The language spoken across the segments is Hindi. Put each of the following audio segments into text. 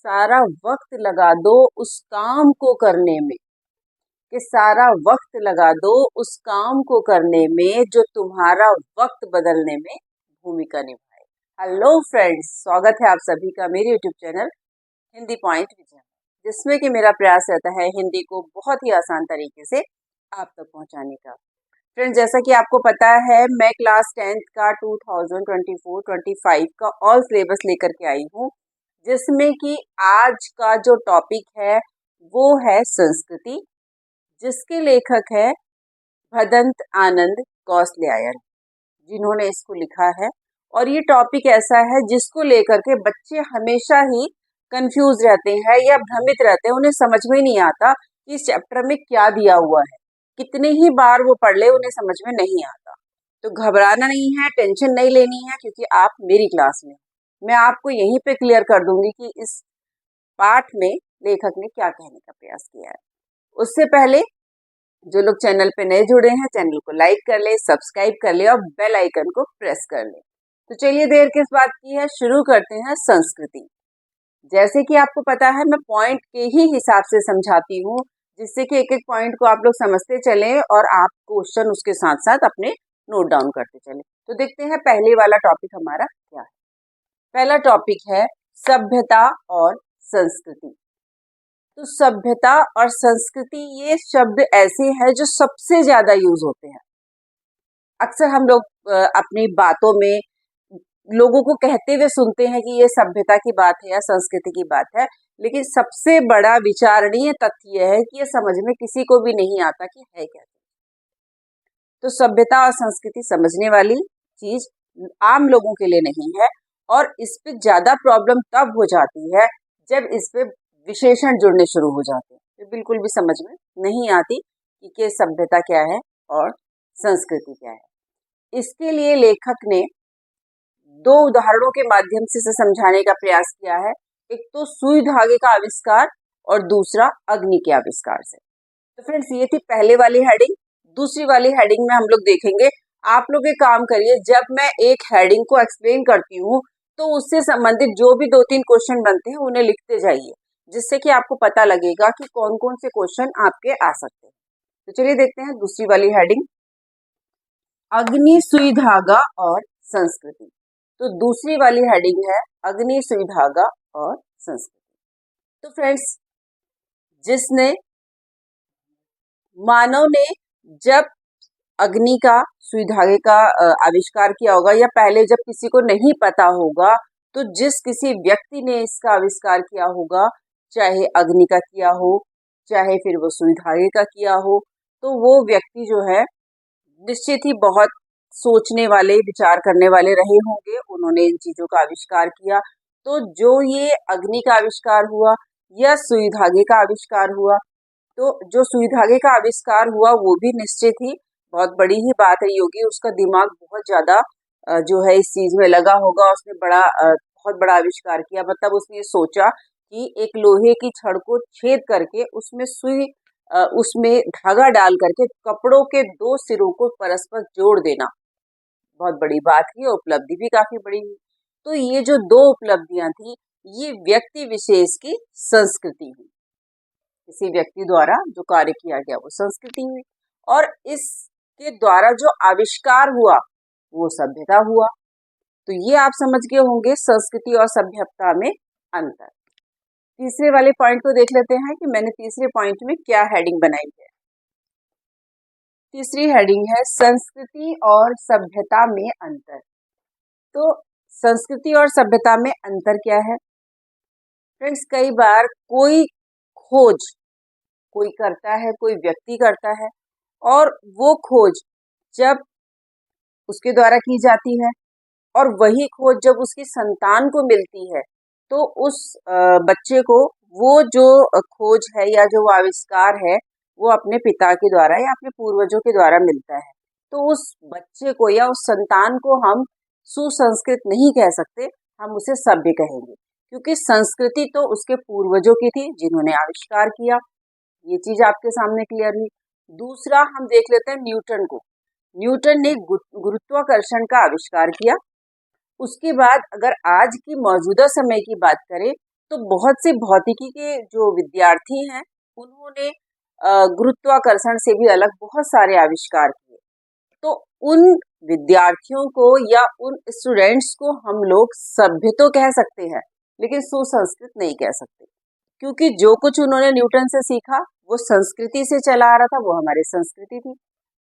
सारा वक्त लगा दो उस काम को करने में, कि सारा वक्त लगा दो उस काम को करने में जो तुम्हारा वक्त बदलने में भूमिका निभाए। हेलो फ्रेंड्स, स्वागत है आप सभी का मेरे यूट्यूब चैनल हिंदी पॉइंट विजय, जिसमें कि मेरा प्रयास रहता है हिंदी को बहुत ही आसान तरीके से आप तक पहुंचाने का। फ्रेंड्स, जैसा कि आपको पता है, मैं क्लास 10th का 2024-25 का ऑल सिलेबस लेकर के आई हूँ, जिसमें कि आज का जो टॉपिक है वो है संस्कृति, जिसके लेखक है भदंत आनंद कौसल्यायन, जिन्होंने इसको लिखा है। और ये टॉपिक ऐसा है जिसको लेकर के बच्चे हमेशा ही कंफ्यूज रहते हैं या भ्रमित रहते हैं। उन्हें समझ में नहीं आता कि इस चैप्टर में क्या दिया हुआ है, कितने ही बार वो पढ़ ले उन्हें समझ में नहीं आता। तो घबराना नहीं है, टेंशन नहीं लेनी है, क्योंकि आप मेरी क्लास में, मैं आपको यहीं पे क्लियर कर दूंगी कि इस पाठ में लेखक ने क्या कहने का प्रयास किया है। उससे पहले जो लोग चैनल पे नए जुड़े हैं, चैनल को लाइक कर ले, सब्सक्राइब कर ले और बेल आइकन को प्रेस कर ले। तो चलिए देर किस बात की है, शुरू करते हैं। संस्कृति, जैसे कि आपको पता है, मैं पॉइंट के ही हिसाब से समझाती हूँ, जिससे कि एक एक पॉइंट को आप लोग समझते चलें और आप क्वेश्चन उसके साथ साथ अपने नोट डाउन करते चलें। तो देखते हैं पहले वाला टॉपिक हमारा क्या है। पहला टॉपिक है सभ्यता और संस्कृति। तो सभ्यता और संस्कृति ये शब्द ऐसे हैं जो सबसे ज्यादा यूज होते हैं। अक्सर हम लोग अपनी बातों में लोगों को कहते हुए सुनते हैं कि ये सभ्यता की बात है या संस्कृति की बात है, लेकिन सबसे बड़ा विचारणीय तथ्य यह है कि ये समझ में किसी को भी नहीं आता कि है क्या। तो सभ्यता और संस्कृति समझने वाली चीज आम लोगों के लिए नहीं है, और इस पे ज्यादा प्रॉब्लम तब हो जाती है जब इस पे विशेषण जुड़ने शुरू हो जाते हैं। तो बिल्कुल भी समझ में नहीं आती कि सभ्यता क्या है और संस्कृति क्या है। इसके लिए लेखक ने दो उदाहरणों के माध्यम से इसे समझाने का प्रयास किया है। एक तो सुई धागे का आविष्कार और दूसरा अग्नि के आविष्कार से। तो फ्रेंड्स, ये थी पहले वाली हेडिंग। दूसरी वाली हेडिंग में हम लोग देखेंगे। आप लोग एक काम करिए, जब मैं एक हेडिंग को एक्सप्लेन करती हूँ तो उससे संबंधित जो भी 2-3 क्वेश्चन बनते हैं उन्हें लिखते जाइए, जिससे कि आपको पता लगेगा कि कौन कौन से क्वेश्चन आपके आ सकते हैं। तो चलिए देखते हैं दूसरी वाली हेडिंग, अग्नि सुई धागा और संस्कृति। तो दूसरी वाली हेडिंग है अग्नि सुई धागा और संस्कृति। तो फ्रेंड्स, जिसने मानव ने जब अग्नि का सुई धागे का आविष्कार किया होगा, या पहले जब किसी को नहीं पता होगा, तो जिस किसी व्यक्ति ने इसका आविष्कार किया होगा, चाहे अग्नि का किया हो चाहे फिर वो सुई धागे का किया हो, तो वो व्यक्ति जो है निश्चित ही बहुत सोचने वाले, विचार करने वाले रहे होंगे। उन्होंने इन चीजों का आविष्कार किया। तो जो ये अग्नि का आविष्कार हुआ या सुई धागे का आविष्कार हुआ, तो जो सुई धागे का आविष्कार हुआ वो भी निश्चित ही बहुत बड़ी ही बात रही होगी। उसका दिमाग बहुत ज्यादा जो है इस चीज में लगा होगा। उसने बहुत बड़ा आविष्कार किया। मतलब उसने सोचा कि एक लोहे की छड़ को छेद करके उसमें धागा डाल करके कपड़ों के 2 सिरों को परस्पर जोड़ देना बहुत बड़ी बात थी, उपलब्धि भी काफी बड़ी हुई। तो ये जो 2 उपलब्धियां थी, ये व्यक्ति विशेष की संस्कृति हुई। किसी व्यक्ति द्वारा जो कार्य किया गया वो संस्कृति हुई, और इसके द्वारा जो आविष्कार हुआ वो सभ्यता हुआ। तो ये आप समझ गए होंगे संस्कृति और सभ्यता में अंतर। तीसरे वाले पॉइंट को देख लेते हैं कि मैंने तीसरे पॉइंट में क्या हेडिंग बनाई है। तीसरी हेडिंग है संस्कृति और सभ्यता में अंतर। तो संस्कृति और सभ्यता में अंतर क्या है फ्रेंड्स? कई बार कोई खोज कोई करता है, कोई व्यक्ति करता है, और वो खोज जब उसके द्वारा की जाती है और वही खोज जब उसकी संतान को मिलती है, तो उस बच्चे को वो जो खोज है या जो आविष्कार है वो अपने पिता के द्वारा या अपने पूर्वजों के द्वारा मिलता है। तो उस बच्चे को या उस संतान को हम सुसंस्कृत नहीं कह सकते, हम उसे सभ्य कहेंगे, क्योंकि संस्कृति तो उसके पूर्वजों की थी जिन्होंने आविष्कार किया। ये चीज आपके सामने क्लियर हुई। दूसरा हम देख लेते हैं न्यूटन को। न्यूटन ने गुरुत्वाकर्षण का आविष्कार किया। उसके बाद अगर आज की मौजूदा समय की बात करें तो बहुत से भौतिकी के जो विद्यार्थी हैं उन्होंने गुरुत्वाकर्षण से भी अलग बहुत सारे आविष्कार किए। तो उन विद्यार्थियों को या उन स्टूडेंट्स को हम लोग सभ्य तो कह सकते हैं, लेकिन सुसंस्कृत नहीं कह सकते, क्योंकि जो कुछ उन्होंने न्यूटन से सीखा वो संस्कृति से चला आ रहा था, वो हमारी संस्कृति थी।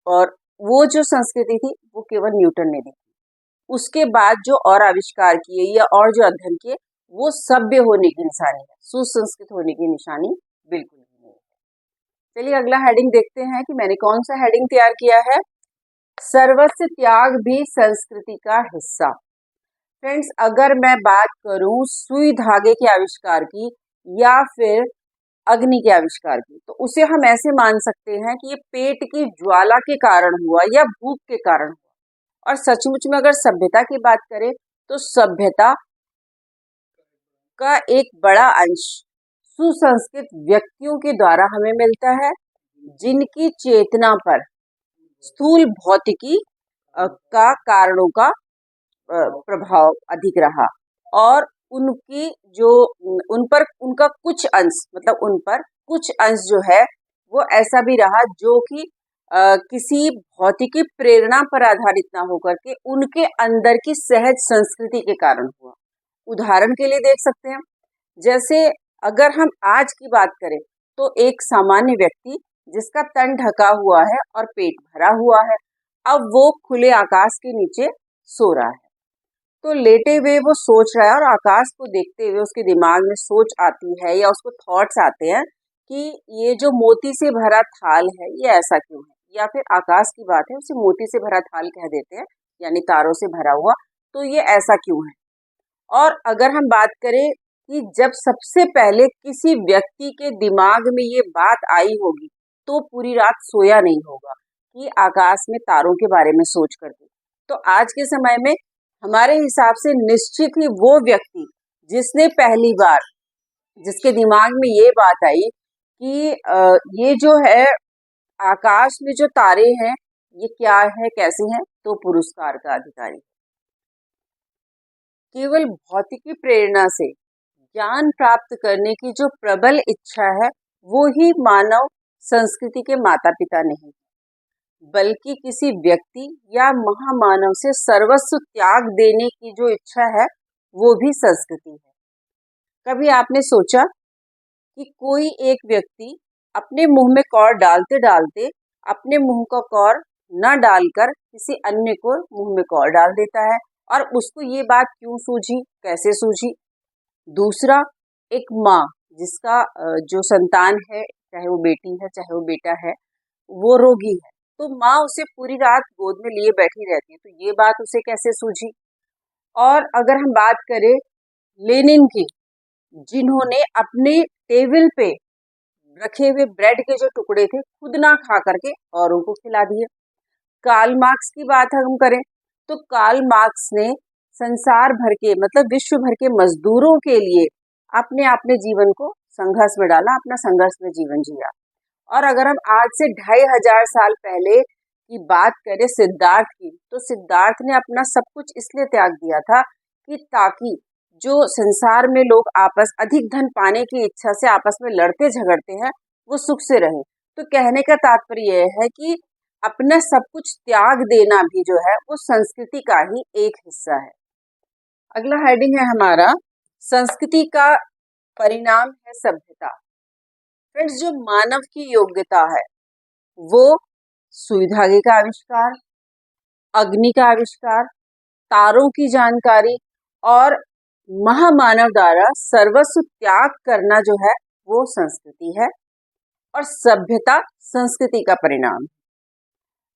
और वो जो संस्कृति थी वो केवल न्यूटन ने दी थी। उसके बाद जो और आविष्कार किए या और जो अध्ययन किए वो सभ्य होने की निशानी है, सुसंस्कृत होने की निशानी बिल्कुल भी नहीं है। चलिए अगला हेडिंग देखते हैं कि मैंने कौन सा हेडिंग तैयार किया है। सर्वस्व त्याग भी संस्कृति का हिस्सा। फ्रेंड्स, अगर मैं बात करूं सुई धागे के आविष्कार की या फिर अग्नि के आविष्कार की, तो उसे हम ऐसे मान सकते हैं कि ये पेट की ज्वाला के कारण हुआ या भूख के कारण हुआ। और सचमुच में अगर सभ्यता की बात करें तो सभ्यता का एक बड़ा अंश सुसंस्कृत व्यक्तियों के द्वारा हमें मिलता है, जिनकी चेतना पर स्थूल भौतिकी का कारणों का प्रभाव अधिक रहा और उनकी जो उन पर उनका कुछ अंश, मतलब उन पर कुछ अंश जो है वो ऐसा भी रहा जो कि किसी भौतिकी प्रेरणा पर आधारित ना होकर के उनके अंदर की सहज संस्कृति के कारण हुआ। उदाहरण के लिए देख सकते हैं, जैसे अगर हम आज की बात करें तो एक सामान्य व्यक्ति जिसका तन ढका हुआ है और पेट भरा हुआ है, अब वो खुले आकाश के नीचे सो रहा है। तो लेटे हुए वो सोच रहा है और आकाश को देखते हुए उसके दिमाग में सोच आती है या उसको थॉट्स आते हैं कि ये जो मोती से भरा थाल है ये ऐसा क्यों है, या फिर आकाश की बात है उसे मोती से भरा थाल कह देते हैं, यानी तारों से भरा हुआ, तो ये ऐसा क्यों है। और अगर हम बात करें कि जब सबसे पहले किसी व्यक्ति के दिमाग में ये बात आई होगी तो पूरी रात सोया नहीं होगा कि आकाश में तारों के बारे में सोच करके। तो आज के समय में हमारे हिसाब से निश्चित ही वो व्यक्ति जिसने पहली बार, जिसके दिमाग में ये बात आई कि ये जो है आकाश में जो तारे हैं ये क्या है, कैसे हैं, तो पुरस्कार का अधिकारी। केवल भौतिकी प्रेरणा से ज्ञान प्राप्त करने की जो प्रबल इच्छा है वो ही मानव संस्कृति के माता पिता नहीं, बल्कि किसी व्यक्ति या महामानव से सर्वस्व त्याग देने की जो इच्छा है वो भी संस्कृति है। कभी आपने सोचा कि कोई एक व्यक्ति अपने मुंह में कौर डालते डालते अपने मुंह का कौर न डालकर किसी अन्य को मुंह में कौर डाल देता है, और उसको ये बात क्यों सूझी, कैसे सूझी। दूसरा, एक माँ जिसका जो संतान है, चाहे वो बेटी है चाहे वो बेटा है, वो रोगी है, तो माँ उसे पूरी रात गोद में लिए बैठी रहती है, तो ये बात उसे कैसे सूझी। और अगर हम बात करें लेनिन की, जिन्होंने अपने टेबल पे रखे हुए ब्रेड के जो टुकड़े थे खुद ना खा करके औरों को खिला दिए। कार्ल मार्क्स की बात हम करें तो कार्ल मार्क्स ने संसार भर के, मतलब विश्व भर के मजदूरों के लिए अपने जीवन को संघर्ष में डाला, अपना संघर्ष में जीवन जिया। और अगर हम आज से 2500 साल पहले की बात करें सिद्धार्थ की, तो सिद्धार्थ ने अपना सब कुछ इसलिए त्याग दिया था कि ताकि जो संसार में लोग आपस अधिक धन पाने की इच्छा से आपस में लड़ते झगड़ते हैं वो सुख से रहे। तो कहने का तात्पर्य यह है कि अपना सब कुछ त्याग देना भी जो है वो संस्कृति का ही एक हिस्सा है। अगला हेडिंग है हमारा संस्कृति का परिणाम है सभ्यता। फ्रेंड्स, जो मानव की योग्यता है वो सुई धागे का आविष्कार, अग्नि का आविष्कार, तारों की जानकारी और महामानव द्वारा सर्वस्व त्याग करना जो है वो संस्कृति है, और सभ्यता संस्कृति का परिणाम।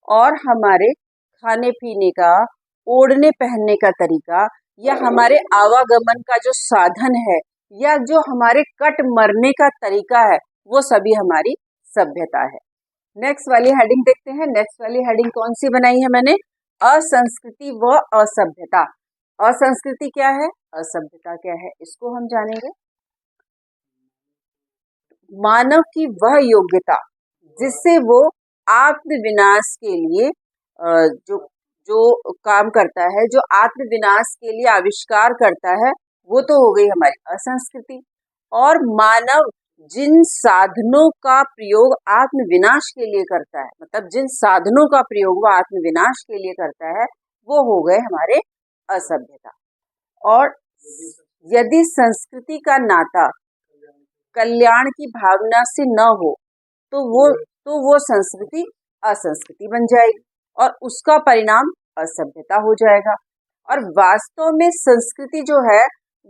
और हमारे खाने पीने का, ओढ़ने पहनने का तरीका, या हमारे आवागमन का जो साधन है, या जो हमारे कट मरने का तरीका है, वो सभी हमारी सभ्यता है। नेक्स्ट वाली हेडिंग देखते हैं। नेक्स्ट वाली हेडिंग कौन सी बनाई है मैंने? असंस्कृति व असभ्यता। असंस्कृति क्या है, असभ्यता क्या है, इसको हम जानेंगे। मानव की वह योग्यता जिससे वो आत्मविनाश के लिए जो जो काम करता है, जो आत्मविनाश के लिए आविष्कार करता है, वो तो हो गई हमारी असंस्कृति। और मानव जिन साधनों का प्रयोग आत्म विनाश के लिए करता है, मतलब जिन साधनों का प्रयोग वो आत्म विनाश के लिए करता है, वो हो गए हमारे असभ्यता। और यदि संस्कृति का नाता कल्याण की भावना से न हो तो वो संस्कृति असंस्कृति बन जाएगी और उसका परिणाम असभ्यता हो जाएगा। और वास्तव में संस्कृति जो है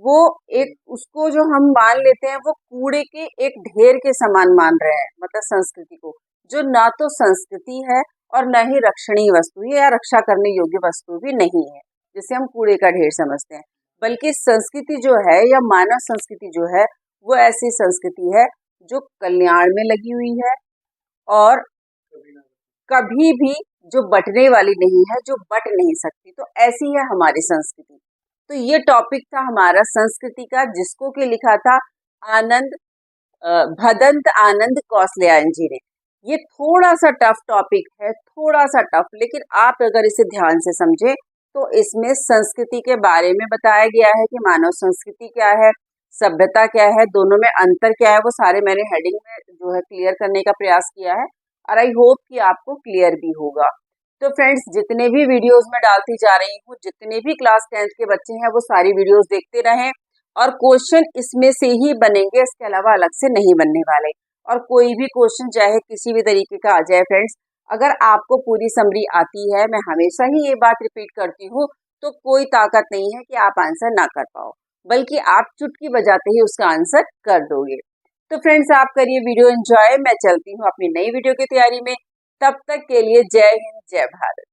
वो एक, उसको जो हम मान लेते हैं वो कूड़े के एक ढेर के समान मान रहे हैं, मतलब संस्कृति को, जो ना तो संस्कृति है और न ही रक्षणीय वस्तु है या रक्षा करने योग्य वस्तु भी नहीं है, जिसे हम कूड़े का ढेर समझते हैं। बल्कि संस्कृति जो है या मानव संस्कृति जो है वो ऐसी संस्कृति है जो कल्याण में लगी हुई है और कभी भी जो बटने वाली नहीं है, जो बट नहीं सकती। तो ऐसी है हमारी संस्कृति। तो ये टॉपिक था हमारा संस्कृति का, जिसको कि लिखा था भदंत आनंद कौशल्यायन जी ने। ये थोड़ा सा टफ टॉपिक है, थोड़ा सा टफ, लेकिन आप अगर इसे ध्यान से समझे तो इसमें संस्कृति के बारे में बताया गया है कि मानव संस्कृति क्या है, सभ्यता क्या है, दोनों में अंतर क्या है, वो सारे मैंने हेडिंग में जो है क्लियर करने का प्रयास किया है और आई होप कि आपको क्लियर भी होगा। तो फ्रेंड्स, जितने भी वीडियोस में डालती जा रही हूँ, जितने भी क्लास 10th के बच्चे हैं वो सारी वीडियोस देखते रहें और क्वेश्चन इसमें से ही बनेंगे, इसके अलावा अलग से नहीं बनने वाले। और कोई भी क्वेश्चन चाहे किसी भी तरीके का आ जाए फ्रेंड्स, अगर आपको पूरी समरी आती है, मैं हमेशा ही ये बात रिपीट करती हूँ, तो कोई ताकत नहीं है कि आप आंसर ना कर पाओ, बल्कि आप चुटकी बजाते ही उसका आंसर कर दोगे। तो फ्रेंड्स, आप करिए वीडियो एंजॉय, मैं चलती हूँ अपनी नई वीडियो की तैयारी में। तब तक के लिए जय हिंद, जय भारत।